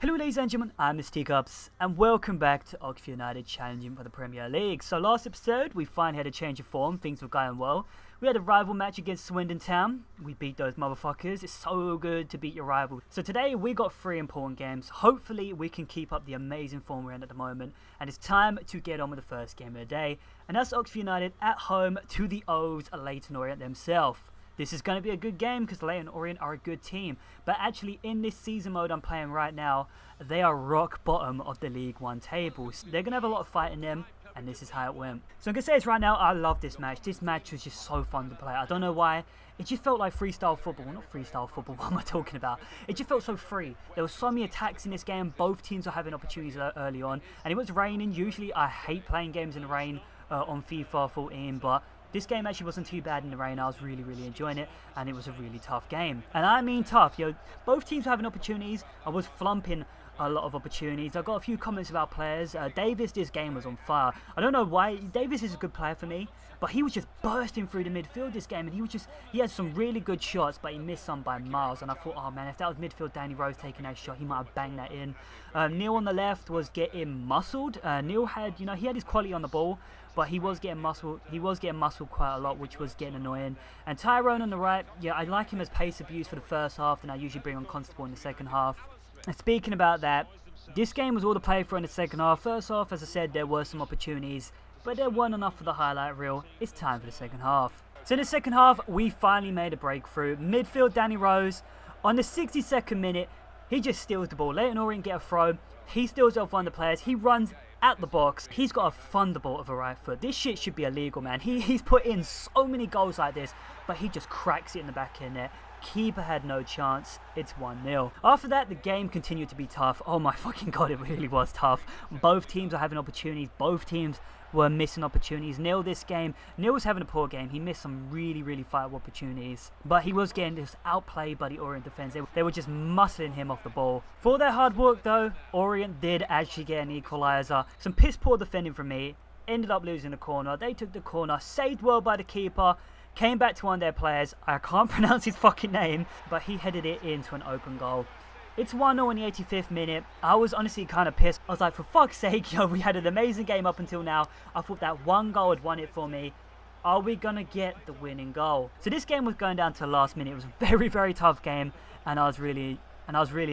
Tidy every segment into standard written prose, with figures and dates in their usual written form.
Hello ladies and gentlemen, I'm Mr. Teacups, and welcome back to Oxford United challenging for the Premier League. So last episode, we finally had a change of form, things were going well. We had a rival match against Swindon Town, we beat those motherfuckers, it's so good to beat your rival. So today, we got 3 important games, hopefully we can keep up the amazing form we're in at the moment, and it's time to get on with the first game of the day. And that's Oxford United at home to the O's, Leyton Orient themselves. This is going to be a good game because Leyton Orient are a good team. But actually in this season mode I'm playing right now, they are rock bottom of the League 1 table. So they're going to have a lot of fight in them, and this is how it went. So I'm going to say this right now, I love this match. This match was just so fun to play. I don't know why. It just felt like freestyle football. Not freestyle football, what am I talking about? It just felt so free. There were so many attacks in this game. Both teams were having opportunities early on. And it was raining. Usually I hate playing games in the rain on FIFA 14, but this game actually wasn't too bad in the rain. I was really enjoying it, and it was a really tough game. And I mean tough. Both teams were having opportunities. I was flumping a lot of opportunities. I got a few comments about players. Davis, this game was on fire. I don't know why. Davis is a good player for me, but he was just bursting through the midfield this game, and he had some really good shots, but he missed some by miles. And I thought, oh man, if that was midfield Danny Rose taking that shot, he might have banged that in. Neil on the left was getting muscled. Neil had, he had his quality on the ball, but he was getting muscled. He was getting muscled quite a lot, which was getting annoying. And Tyrone on the right, yeah, I like him as pace abuse for the first half, and I usually bring on Constable in the second half. And speaking about that, this game was all to play for in the second half. First half, as I said, there were some opportunities, but there weren't enough for the highlight reel. It's time for the second half. So in the second half, we finally made a breakthrough. Midfield Danny Rose, on the 62nd minute, he just steals the ball. Leyton Orient get a throw. He steals it off one of the players. He runs at the box. He's got a thunderbolt of a right foot. This shit should be illegal, man. He's put in so many goals like this, but he just cracks it in the back end there. Keeper had no chance. It's 1-0. After that, the game continued to be tough. Oh my fucking god, it really was tough. Both teams are having opportunities. Both teams were missing opportunities. Neil this game, Neil was having a poor game. He missed some really vital opportunities, but he was getting just outplayed by the Orient defence. They were just muscling him off the ball. For their hard work though, Orient did actually get an equaliser. Some piss poor defending from me. Ended up losing the corner. They took the corner, saved well by the keeper. Came back to one of their players, I can't pronounce his fucking name, but he headed it into an open goal. It's 1-0 in the 85th minute. I was honestly kind of pissed. I was like, for fuck's sake, we had an amazing game up until now. I thought that one goal had won it for me. Are we going to get the winning goal? So this game was going down to the last minute. It was a very tough game, and I was really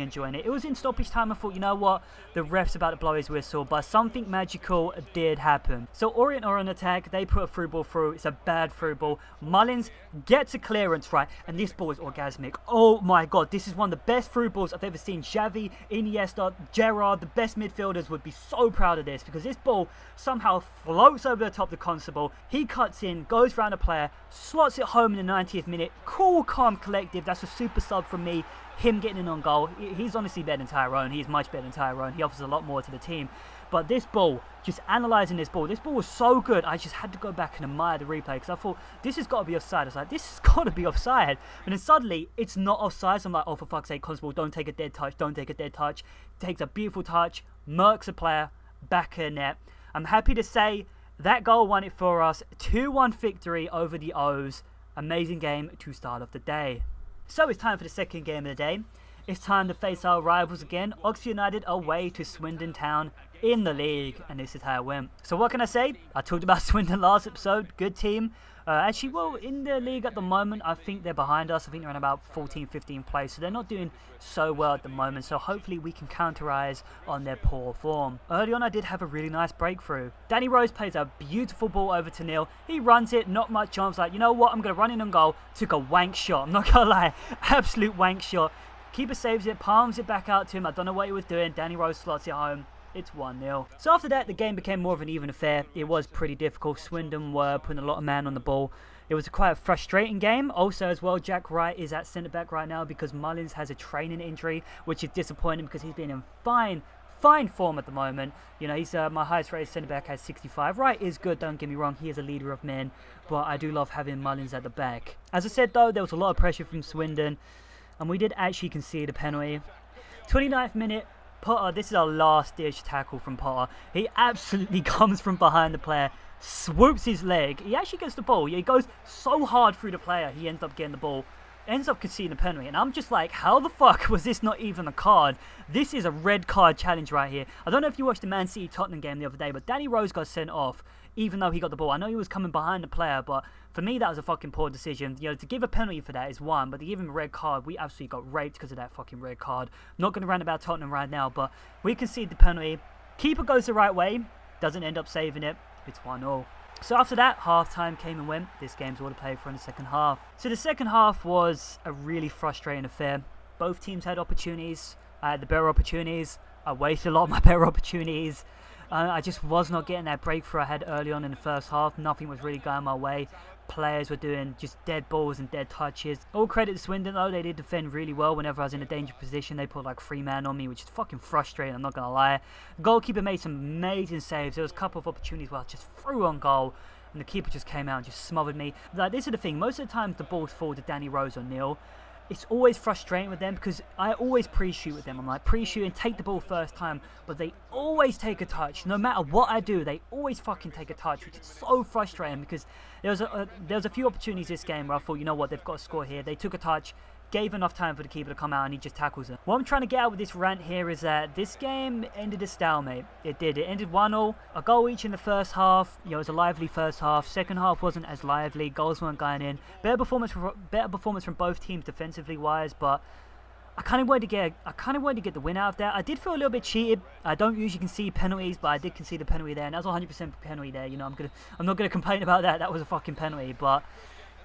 enjoying it. It was in stoppage time. I thought, you know what? The ref's about to blow his whistle, but something magical did happen. So Orient are on attack. They put a through ball through. It's a bad through ball. Mullins gets a clearance right, and this ball is orgasmic. Oh my god, this is one of the best through balls I've ever seen. Xavi, Iniesta, Gerrard, the best midfielders would be so proud of this, because this ball somehow floats over the top of the Constable. He cuts in, goes round a player, slots it home in the 90th minute. Cool, calm, collective. That's a super sub from me. Him getting in on goal, he's honestly better than Tyrone. He's much better than Tyrone. He offers a lot more to the team. But this ball, just analysing this ball was so good. I just had to go back and admire the replay, because I thought, this has got to be offside. I was like, this has got to be offside. And then suddenly, it's not offside. So I'm like, oh, for fuck's sake, Constable, don't take a dead touch. Don't take a dead touch. Takes a beautiful touch, murks a player, back of net. I'm happy to say that goal won it for us. 2-1 victory over the O's. Amazing game to start off the day. So it's time for the second game of the day. It's time to face our rivals again. Oxford United away to Swindon Town in the league, and this is how it went. So what can I say? I talked about Swindon last episode. Good team. Actually, well, in the league at the moment, I think they're behind us. I think they're in about 14th, 15th place, so they're not doing so well at the moment. So hopefully we can counterize on their poor form. Early on, I did have a really nice breakthrough. Danny Rose plays a beautiful ball over to Neil. He runs it, not much chance. Like, you know what? I'm going to run in on goal. Took a wank shot. I'm not going to lie. Absolute wank shot. Keeper saves it, palms it back out to him. I don't know what he was doing. Danny Rose slots it home. It's 1-0. So after that, the game became more of an even affair. It was pretty difficult. Swindon were putting a lot of man on the ball. It was quite a frustrating game. Also as well, Jack Wright is at centre-back right now because Mullins has a training injury, which is disappointing because he's been in fine form at the moment. He's my highest rated centre-back has 65. Wright is good, don't get me wrong. He is a leader of men, but I do love having Mullins at the back. As I said though, there was a lot of pressure from Swindon, and we did actually concede a penalty. 29th minute, Potter, this is our last ditch tackle from Potter. He absolutely comes from behind the player, swoops his leg. He actually gets the ball. He goes so hard through the player, he ends up getting the ball. ends up conceding a penalty, and I'm just like, how the fuck was this not even a card? This is a red card challenge right here. I don't know if you watched the Man City Tottenham game the other day, but Danny Rose got sent off even though he got the ball. I know he was coming behind the player, but for me that was a fucking poor decision. You know, to give a penalty for that is one, but to give him a red card, we absolutely got raped because of that fucking red card. I'm not going to rant about Tottenham right now, but we concede the penalty. Keeper goes the right way, doesn't end up saving it. It's 1-0. So after that, half-time came and went. This game's all to play for in the second half. So the second half was a really frustrating affair. Both teams had opportunities. I had the better opportunities. I wasted a lot of my better opportunities. I just was not getting that breakthrough I had early on in the first half. Nothing was really going my way. Players were doing just dead balls and dead touches. All credit to Swindon though, they did defend really well. Whenever I was in a dangerous position, they put like 3 man on me, which is fucking frustrating, I'm not gonna lie. The goalkeeper made some amazing saves. There was a couple of opportunities where I just threw on goal and the keeper just came out and just smothered me. Like, this is the thing, most of the time the balls fall to Danny Rose or Neil. It's always frustrating with them because I always pre-shoot with them. I'm like, pre-shoot and take the ball first time, but they always take a touch. No matter what I do, they always fucking take a touch, which is so frustrating because there was a few opportunities this game where I thought, you know what, they've got to score here. They took a touch, gave enough time for the keeper to come out and he just tackles it. What I'm trying to get out with this rant here is that this game ended a stalemate. It did. It ended 1-0, a goal each in the first half. You know, it was a lively first half. Second half wasn't as lively. Goals weren't going in. Better performance from both teams defensively wise, but I kind of wanted to get the win out of that. I did feel a little bit cheated. I don't usually concede penalties, but I did concede a penalty there, and that was 100% penalty there. You know, I'm not gonna complain about that. That was a fucking penalty, but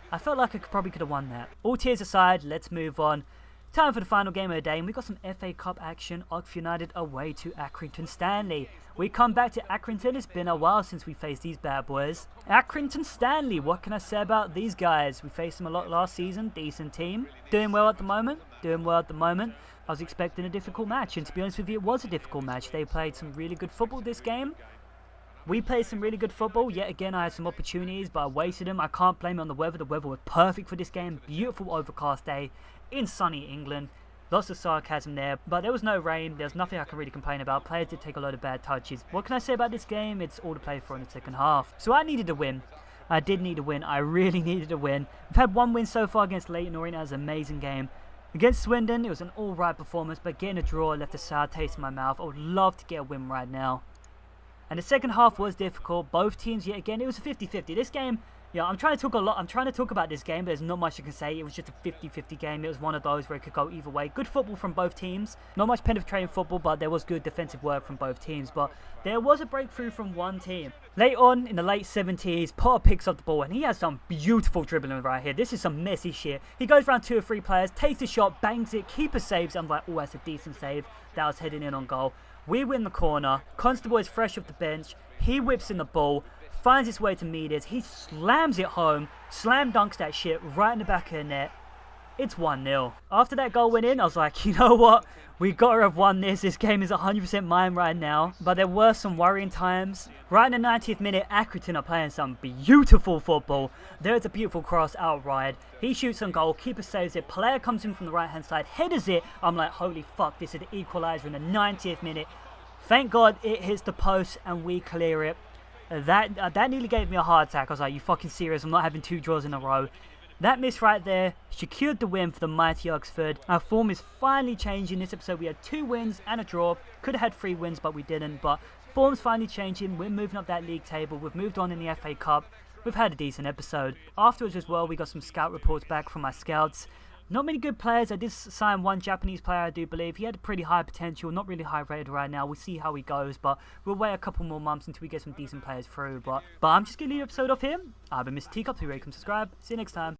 I felt like I probably could have won that. All tears aside, let's move on. Time for the final game of the day, and we got some FA Cup action. Oxford United away to Accrington Stanley. We come back to Accrington. It's been a while since we faced these bad boys. Accrington Stanley, what can I say about these guys? We faced them a lot last season. Decent team. Doing well at the moment. I was expecting a difficult match, and to be honest with you, it was a difficult match. They played some really good football this game. We played some really good football. Yet again, I had some opportunities, but I wasted them. I can't blame it on the weather. The weather was perfect for this game. Beautiful overcast day in sunny England. Lots of sarcasm there, but there was no rain. There's nothing I can really complain about. Players did take a lot of bad touches. What can I say about this game? It's all to play for in the second half. So I needed a win. I did need a win. I really needed a win. We've had one win so far against Leyton Orient. That was an amazing game. Against Swindon, it was an alright performance, but getting a draw left a sour taste in my mouth. I would love to get a win right now. And the second half was difficult. Both teams, yet again, it was a 50-50. This game, yeah, I'm trying to talk about this game, but there's not much I can say. It was just a 50-50 game. It was one of those where it could go either way. Good football from both teams. Not much penetrating football, but there was good defensive work from both teams. But there was a breakthrough from one team. Late on, in the late 70s, Potter picks up the ball, and he has some beautiful dribbling right here. This is some messy shit. He goes around 2 or 3 players, takes the shot, bangs it, keeper saves. I'm like, oh, that's a decent save. That was heading in on goal. We win the corner. Constable is fresh off the bench. He whips in the ball, finds his way to meters. He slams it home, slam dunks that shit right in the back of the net. It's 1-0. After that goal went in, I was like, you know what? We gotta have won this. This game is 100% mine right now. But there were some worrying times. Right in the 90th minute, Accrington are playing some beautiful football. There's a beautiful cross out wide. He shoots on goal, keeper saves it. Player comes in from the right hand side, headers it. I'm like, holy fuck, this is the equaliser in the 90th minute. Thank God it hits the post and we clear it. That nearly gave me a heart attack. I was like, you fucking serious? I'm not having 2 draws in a row. That miss right there secured the win for the mighty Oxford. Our form is finally changing. This episode we had 2 wins and a draw. Could have had 3 wins, but we didn't. But form's finally changing. We're moving up that league table. We've moved on in the FA Cup. We've had a decent episode. Afterwards as well, we got some scout reports back from my scouts. Not many good players. I did sign one Japanese player, I do believe. He had pretty high potential, not really high rated right now. We'll see how he goes, but we'll wait a couple more months until we get some decent players through. But I'm just going to leave the episode off here. I've been Mr. Teacup. Please rate and subscribe. See you next time.